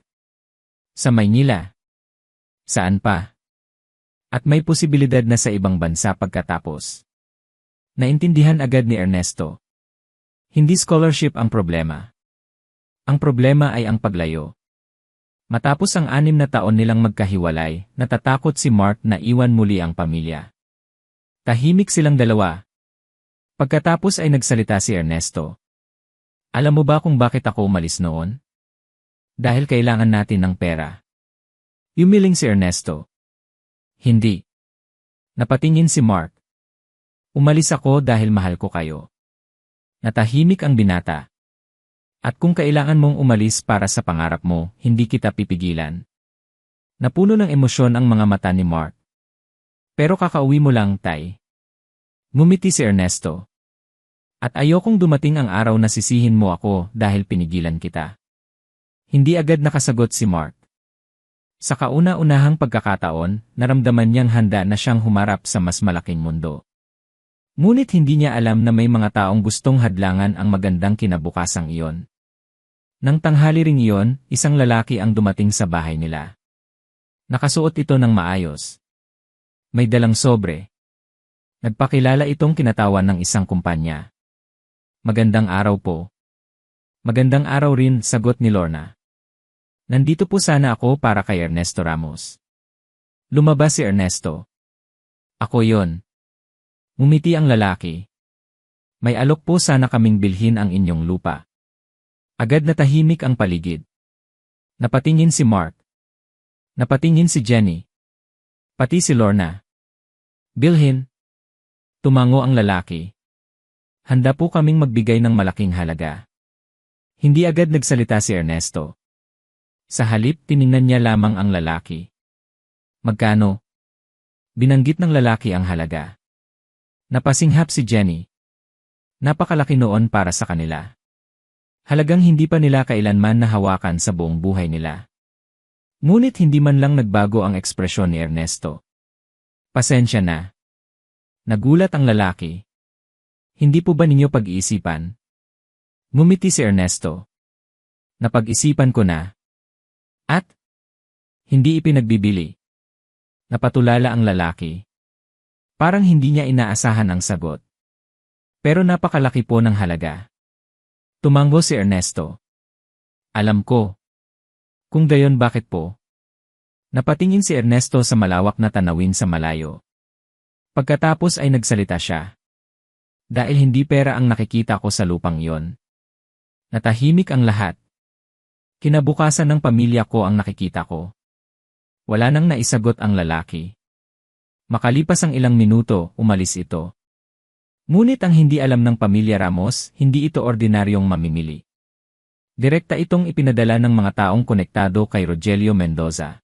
Sa Maynila. Saan pa? At may posibilidad na sa ibang bansa pagkatapos. Naintindihan agad ni Ernesto. Hindi scholarship ang problema. Ang problema ay ang paglayo. Matapos ang 6 na taon nilang magkahiwalay, natatakot si Mark na iwan muli ang pamilya. Tahimik silang dalawa. Pagkatapos ay nagsalita si Ernesto. Alam mo ba kung bakit ako umalis noon? Dahil kailangan natin ng pera. Yumiling si Ernesto. Hindi. Napatingin si Mark. Umalis ako dahil mahal ko kayo. Natahimik ang binata. At kung kailangan mong umalis para sa pangarap mo, hindi kita pipigilan. Napuno ng emosyon ang mga mata ni Mark. Pero kakauwi mo lang, Tay. Ngumiti si Ernesto. At ayokong dumating ang araw na sisihin mo ako dahil pinigilan kita. Hindi agad nakasagot si Mark. Sa kauna-unahang pagkakataon, naramdaman niyang handa na siyang humarap sa mas malaking mundo. Ngunit hindi niya alam na may mga taong gustong hadlangan ang magandang kinabukasang iyon. Nang tanghali ring iyon, isang lalaki ang dumating sa bahay nila. Nakasuot ito ng maayos. May dalang sobre. Nagpakilala itong kinatawan ng isang kumpanya. Magandang araw po. Magandang araw rin, sagot ni Lorna. Nandito po sana ako para kay Ernesto Ramos. Lumabas si Ernesto. Ako yon. Ngumiti ang lalaki. May alok po sana kaming bilhin ang inyong lupa. Agad na tahimik ang paligid. Napatingin si Mark. Napatingin si Jenny. Pati si Lorna. Bilhin. Tumango ang lalaki. Handa po kaming magbigay ng malaking halaga. Hindi agad nagsalita si Ernesto. Sa halip, tiningnan niya lamang ang lalaki. Magkano? Binanggit ng lalaki ang halaga. Napasinghap si Jenny. Napakalaki noon para sa kanila. Halagang hindi pa nila kailanman nahawakan sa buong buhay nila. Ngunit hindi man lang nagbago ang ekspresyon ni Ernesto. Pasensya na. Nagulat ang lalaki. Hindi po ba ninyo pag-iisipan? Ngumiti si Ernesto. Napag-isipan ko na. At? Hindi ipinagbibili. Napatulala ang lalaki. Parang hindi niya inaasahan ang sagot. Pero napakalaki po ng halaga. Tumango si Ernesto. Alam ko. Kung gayon bakit po? Napatingin si Ernesto sa malawak na tanawin sa malayo. Pagkatapos ay nagsalita siya. Dahil hindi pera ang nakikita ko sa lupang iyon. Natahimik ang lahat. Kinabukasan ng pamilya ko ang nakikita ko. Wala nang naisagot ang lalaki. Makalipas ang ilang minuto, umalis ito. Ngunit ang hindi alam ng pamilya Ramos, hindi ito ordinaryong mamimili. Direkta itong ipinadala ng mga taong konektado kay Rogelio Mendoza.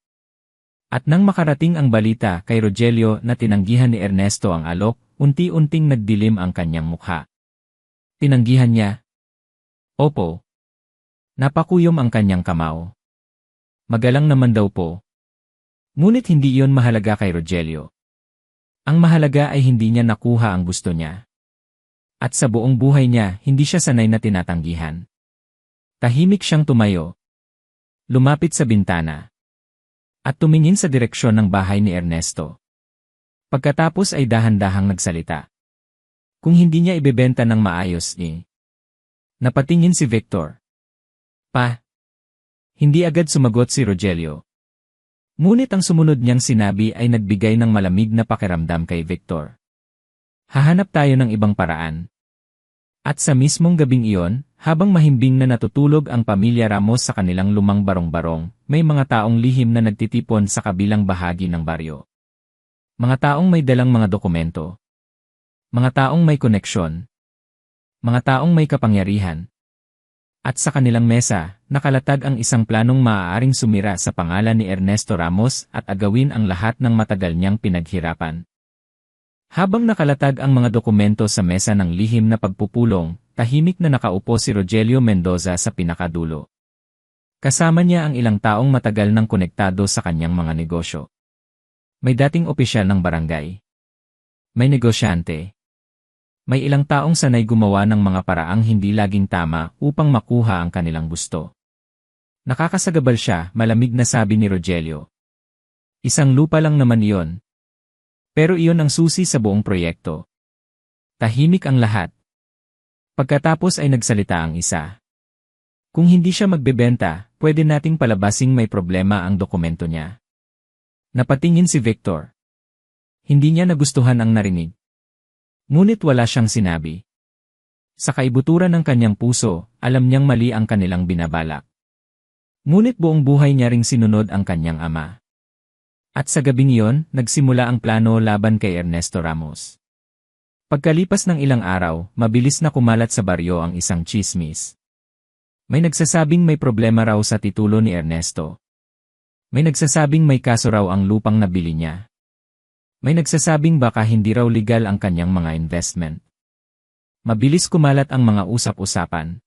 At nang makarating ang balita kay Rogelio na tinanggihan ni Ernesto ang alok, unti-unting nagdilim ang kanyang mukha. Tinanggihan niya? Opo. Napakuyom ang kanyang kamao. Magalang naman daw po. Ngunit hindi iyon mahalaga kay Rogelio. Ang mahalaga ay hindi niya nakuha ang gusto niya. At sa buong buhay niya, hindi siya sanay na tinatanggihan. Tahimik siyang tumayo. Lumapit sa bintana. At tumingin sa direksyon ng bahay ni Ernesto. Pagkatapos ay dahan-dahang nagsalita. Kung hindi niya ibebenta ng maayos Napatingin si Victor. Pa. Hindi agad sumagot si Rogelio. Ngunit ang sumunod niyang sinabi ay nagbigay ng malamig na pakiramdam kay Victor. Hahanap tayo ng ibang paraan. At sa mismong gabing iyon, habang mahimbing na natutulog ang pamilya Ramos sa kanilang lumang barong-barong, may mga taong lihim na nagtitipon sa kabilang bahagi ng baryo. Mga taong may dalang mga dokumento. Mga taong may koneksyon. Mga taong may kapangyarihan. At sa kanilang mesa, nakalatag ang isang planong maaaring sumira sa pangalan ni Ernesto Ramos at agawin ang lahat ng matagal niyang pinaghirapan. Habang nakalatag ang mga dokumento sa mesa ng lihim na pagpupulong, tahimik na nakaupo si Rogelio Mendoza sa pinakadulo. Kasama niya ang ilang taong matagal nang konektado sa kanyang mga negosyo. May dating opisyal ng barangay. May negosyante. May ilang taong sanay gumawa ng mga paraang hindi laging tama upang makuha ang kanilang gusto. Nakakasagabal siya, malamig na sabi ni Rogelio. Isang lupa lang naman iyon. Pero iyon ang susi sa buong proyekto. Tahimik ang lahat. Pagkatapos ay nagsalita ang isa. Kung hindi siya magbebenta, pwede nating palabasing may problema ang dokumento niya. Napatingin si Victor. Hindi niya nagustuhan ang narinig. Ngunit wala siyang sinabi. Sa kaibuturan ng kanyang puso, alam niyang mali ang kanilang binabalak. Ngunit buong buhay niya ring sinunod ang kanyang ama. At sa gabing iyon, nagsimula ang plano laban kay Ernesto Ramos. Pagkalipas ng ilang araw, mabilis na kumalat sa baryo ang isang tsismis. May nagsasabing may problema raw sa titulo ni Ernesto. May nagsasabing may kaso raw ang lupang nabili niya. May nagsasabing baka hindi raw legal ang kanyang mga investment. Mabilis kumalat ang mga usap-usapan.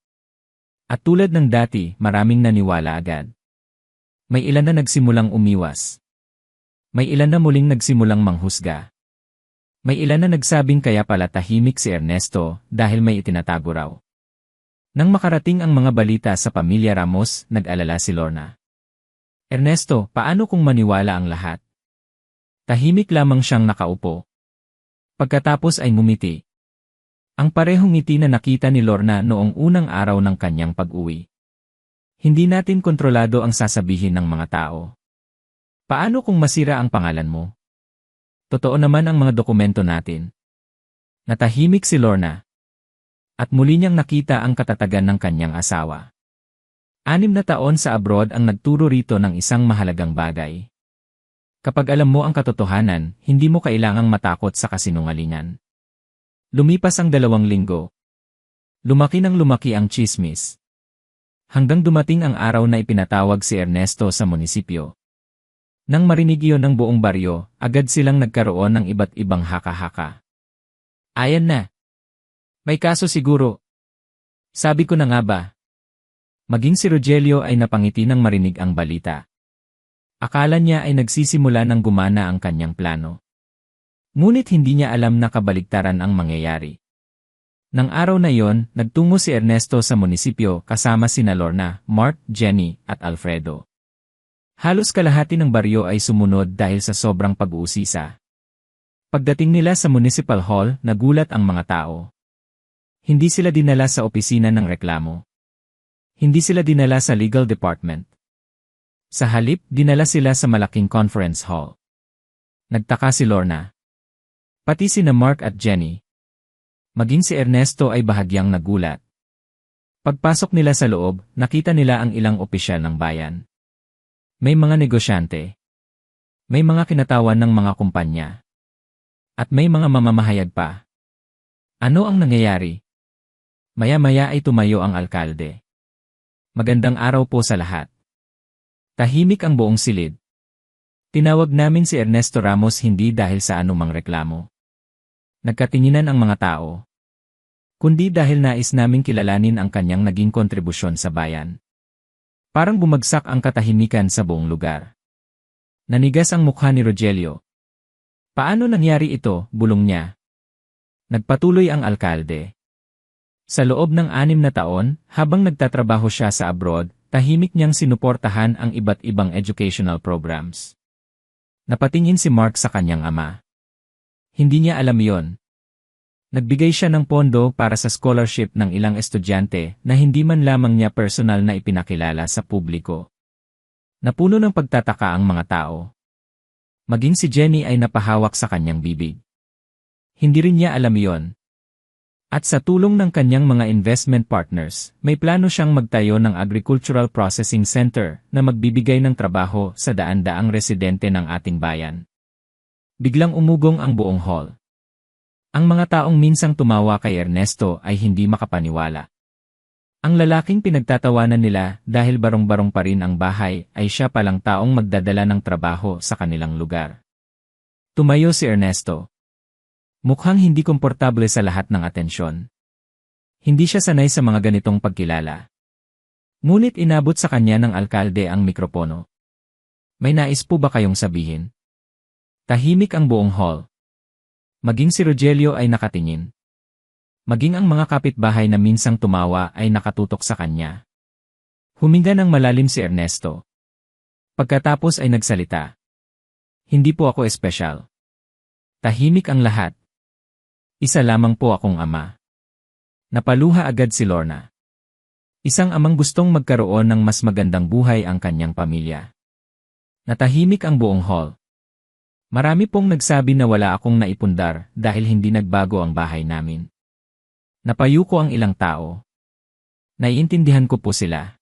At tulad ng dati, maraming naniwala agad. May ilan na nagsimulang umiwas. May ilan na muling nagsimulang manghusga. May ilan na nagsabing kaya pala tahimik si Ernesto dahil may itinatago raw. Nang makarating ang mga balita sa pamilya Ramos, nag-alala si Lorna. Ernesto, paano kung maniwala ang lahat? Tahimik lamang siyang nakaupo. Pagkatapos ay ngumiti. Ang parehong ngiti na nakita ni Lorna noong unang araw ng kanyang pag-uwi. Hindi natin kontrolado ang sasabihin ng mga tao. Paano kung masira ang pangalan mo? Totoo naman ang mga dokumento natin. Natahimik si Lorna. At muli niyang nakita ang katatagan ng kanyang asawa. 6 na taon sa abroad ang nagturo rito ng isang mahalagang bagay. Kapag alam mo ang katotohanan, hindi mo kailangang matakot sa kasinungalingan. Lumipas ang 2 linggo. Lumaki ng lumaki ang tsismis. Hanggang dumating ang araw na ipinatawag si Ernesto sa munisipyo. Nang marinig iyon ng buong baryo, agad silang nagkaroon ng iba't ibang haka-haka. Ayan na. May kaso siguro. Sabi ko na nga ba. Maging si Rogelio ay napangiti nang marinig ang balita. Akala niya ay nagsisimula ng gumana ang kanyang plano. Ngunit hindi niya alam na kabaligtaran ang mangyayari. Nang araw na iyon, nagtungo si Ernesto sa munisipyo kasama sina Lorna, Mark, Jenny, at Alfredo. Halos kalahati ng baryo ay sumunod dahil sa sobrang pag-uusisa. Pagdating nila sa Municipal Hall, nagulat ang mga tao. Hindi sila dinala sa opisina ng reklamo. Hindi sila dinala sa legal department. Sa halip, dinala sila sa malaking conference hall. Nagtaka si Lorna. Pati sina Mark at Jenny. Maging si Ernesto ay bahagyang nagulat. Pagpasok nila sa loob, nakita nila ang ilang opisyal ng bayan. May mga negosyante. May mga kinatawan ng mga kumpanya. At may mga mamamahayag pa. Ano ang nangyayari? Maya-maya ay tumayo ang alkalde. Magandang araw po sa lahat. Tahimik ang buong silid. Tinawag namin si Ernesto Ramos hindi dahil sa anumang reklamo. Nagkatinginan ang mga tao. Kundi dahil nais naming kilalanin ang kanyang naging kontribusyon sa bayan. Parang bumagsak ang katahimikan sa buong lugar. Nanigas ang mukha ni Rogelio. Paano nangyari ito, bulong niya. Nagpatuloy ang alkalde. Sa loob ng 6 na taon, habang nagtatrabaho siya sa abroad, tahimik niyang sinuportahan ang iba't ibang educational programs. Napatingin si Mark sa kanyang ama. Hindi niya alam yon. Nagbigay siya ng pondo para sa scholarship ng ilang estudyante na hindi man lamang niya personal na ipinakilala sa publiko. Napuno ng pagtataka ang mga tao. Maging si Jenny ay napahawak sa kanyang bibig. Hindi rin niya alam yon. At sa tulong ng kanyang mga investment partners, may plano siyang magtayo ng Agricultural Processing Center na magbibigay ng trabaho sa daan-daang residente ng ating bayan. Biglang umugong ang buong hall. Ang mga taong minsang tumawa kay Ernesto ay hindi makapaniwala. Ang lalaking pinagtatawanan nila dahil barong-barong pa rin ang bahay ay siya palang taong magdadala ng trabaho sa kanilang lugar. Tumayo si Ernesto. Mukhang hindi komportable sa lahat ng atensyon. Hindi siya sanay sa mga ganitong pagkilala. Ngunit inabot sa kanya ng alkalde ang mikropono. May nais po ba kayong sabihin? Tahimik ang buong hall. Maging si Rogelio ay nakatingin. Maging ang mga kapitbahay na minsang tumawa ay nakatutok sa kanya. Huminga ng malalim si Ernesto. Pagkatapos ay nagsalita. Hindi po ako espesyal. Tahimik ang lahat. Isa lamang po akong ama. Napaluha agad si Lorna. Isang amang gustong magkaroon ng mas magandang buhay ang kanyang pamilya. Natahimik ang buong hall. Marami pong nagsabi na wala akong naipundar dahil hindi nagbago ang bahay namin. Napayuko ang ilang tao. Naiintindihan ko po sila.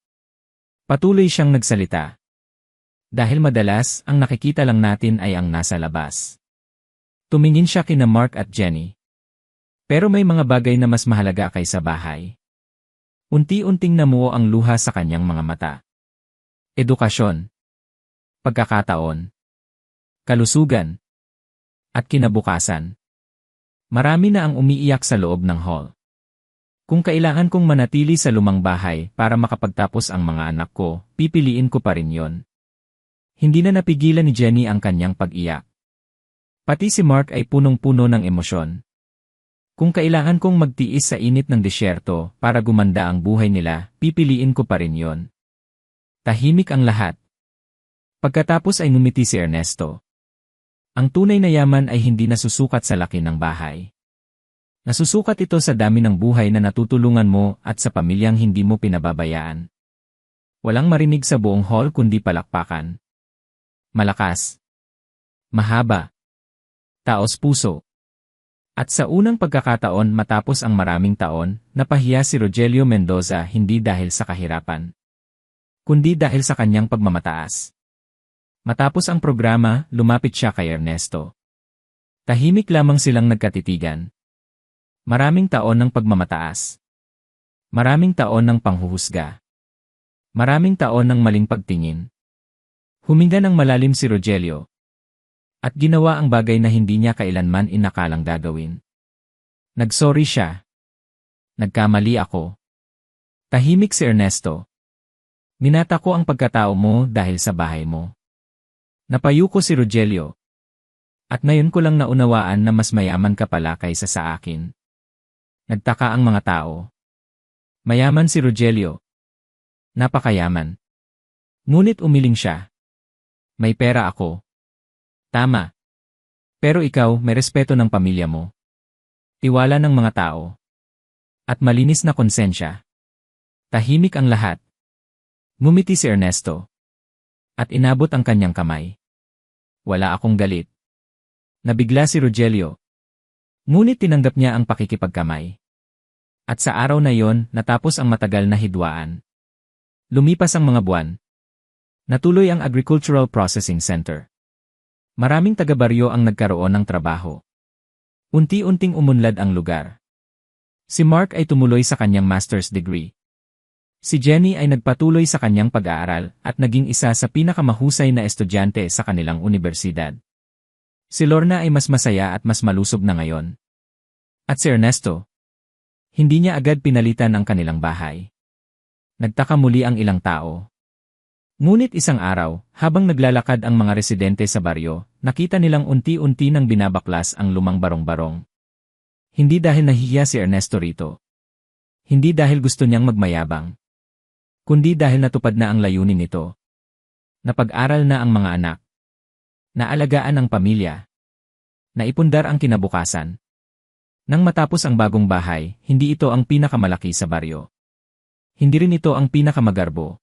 Patuloy siyang nagsalita. Dahil madalas, ang nakikita lang natin ay ang nasa labas. Tumingin siya kina Mark at Jenny. Pero may mga bagay na mas mahalaga kaysa bahay. Unti-unting namuo ang luha sa kanyang mga mata. Edukasyon. Pagkakataon. Kalusugan. At kinabukasan. Marami na ang umiiyak sa loob ng hall. Kung kailangan kong manatili sa lumang bahay para makapagtapos ang mga anak ko, pipiliin ko pa rin yon. Hindi na napigilan ni Jenny ang kanyang pag-iyak. Pati si Mark ay punong-puno ng emosyon. Kung kailangan kong magtiis sa init ng disyerto para gumanda ang buhay nila, pipiliin ko pa rin yon. Tahimik ang lahat. Pagkatapos ay ngumiti si Ernesto. Ang tunay na yaman ay hindi nasusukat sa laki ng bahay. Nasusukat ito sa dami ng buhay na natutulungan mo at sa pamilyang hindi mo pinababayaan. Walang marinig sa buong hall kundi palakpakan. Malakas. Mahaba. Taos puso. At sa unang pagkakataon matapos ang maraming taon, napahiya si Rogelio Mendoza hindi dahil sa kahirapan, kundi dahil sa kanyang pagmamataas. Matapos ang programa, lumapit siya kay Ernesto. Tahimik lamang silang nagkatitigan. Maraming taon ng pagmamataas. Maraming taon ng panghuhusga. Maraming taon ng maling pagtingin. Huminga ng malalim si Rogelio. At ginawa ang bagay na hindi niya kailanman inakalang gagawin. Nagsorry siya. Nagkamali ako. Tahimik si Ernesto. Minata ko ang pagkatao mo dahil sa bahay mo. Napayuko si Rogelio. At ngayon ko lang naunawaan na mas mayaman ka pala kaysa sa akin. Nagtaka ang mga tao. Mayaman si Rogelio. Napakayaman. Ngunit umiling siya. May pera ako. Tama. Pero ikaw, may respeto ng pamilya mo. Tiwala ng mga tao. At malinis na konsensya. Tahimik ang lahat. Ngumiti si Ernesto. At inabot ang kanyang kamay. Wala akong galit. Nabigla si Rogelio. Ngunit tinanggap niya ang pakikipagkamay. At sa araw na yon, natapos ang matagal na hidwaan. Lumipas ang mga buwan. Natuloy ang Agricultural Processing Center. Maraming taga-baryo ang nagkaroon ng trabaho. Unti-unting umunlad ang lugar. Si Mark ay tumuloy sa kanyang master's degree. Si Jenny ay nagpatuloy sa kanyang pag-aaral at naging isa sa pinakamahusay na estudyante sa kanilang universidad. Si Lorna ay mas masaya at mas malusog na ngayon. At si Ernesto, hindi niya agad pinalitan ang kanilang bahay. Nagtaka muli ang ilang tao. Ngunit isang araw, habang naglalakad ang mga residente sa baryo, nakita nilang unti-unti nang binabaklas ang lumang barong-barong. Hindi dahil nahihiya si Ernesto rito. Hindi dahil gusto niyang magmayabang. Kundi dahil natupad na ang layunin nito. Napag-aral na ang mga anak. Naalagaan ang pamilya. Naipundar ang kinabukasan. Nang matapos ang bagong bahay, hindi ito ang pinakamalaki sa baryo. Hindi rin ito ang pinakamagarbo.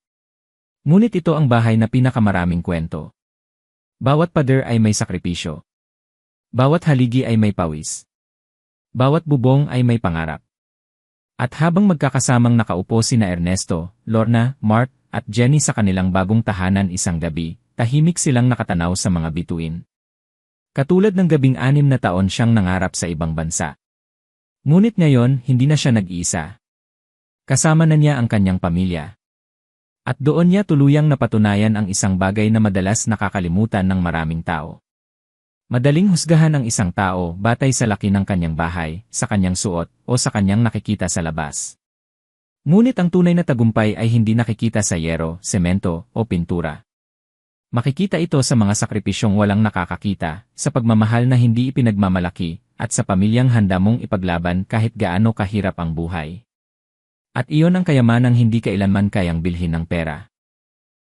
Ngunit ito ang bahay na pinakamaraming kwento. Bawat pader ay may sakripisyo. Bawat haligi ay may pawis. Bawat bubong ay may pangarap. At habang magkakasamang nakaupo sina Ernesto, Lorna, Mark, at Jenny sa kanilang bagong tahanan isang gabi, tahimik silang nakatanaw sa mga bituin. Katulad ng gabing 6 na taon siyang nangarap sa ibang bansa. Ngunit ngayon, hindi na siya nag-iisa. Kasama na niya ang kanyang pamilya. At doon niya tuluyang napatunayan ang isang bagay na madalas nakakalimutan ng maraming tao. Madaling husgahan ang isang tao batay sa laki ng kanyang bahay, sa kanyang suot, o sa kanyang nakikita sa labas. Ngunit ang tunay na tagumpay ay hindi nakikita sa yero, semento, o pintura. Makikita ito sa mga sakripisyong walang nakakakita, sa pagmamahal na hindi ipinagmamalaki, at sa pamilyang handa mong ipaglaban kahit gaano kahirap ang buhay. At iyon ang kayamanang hindi kailanman kayang bilhin ng pera.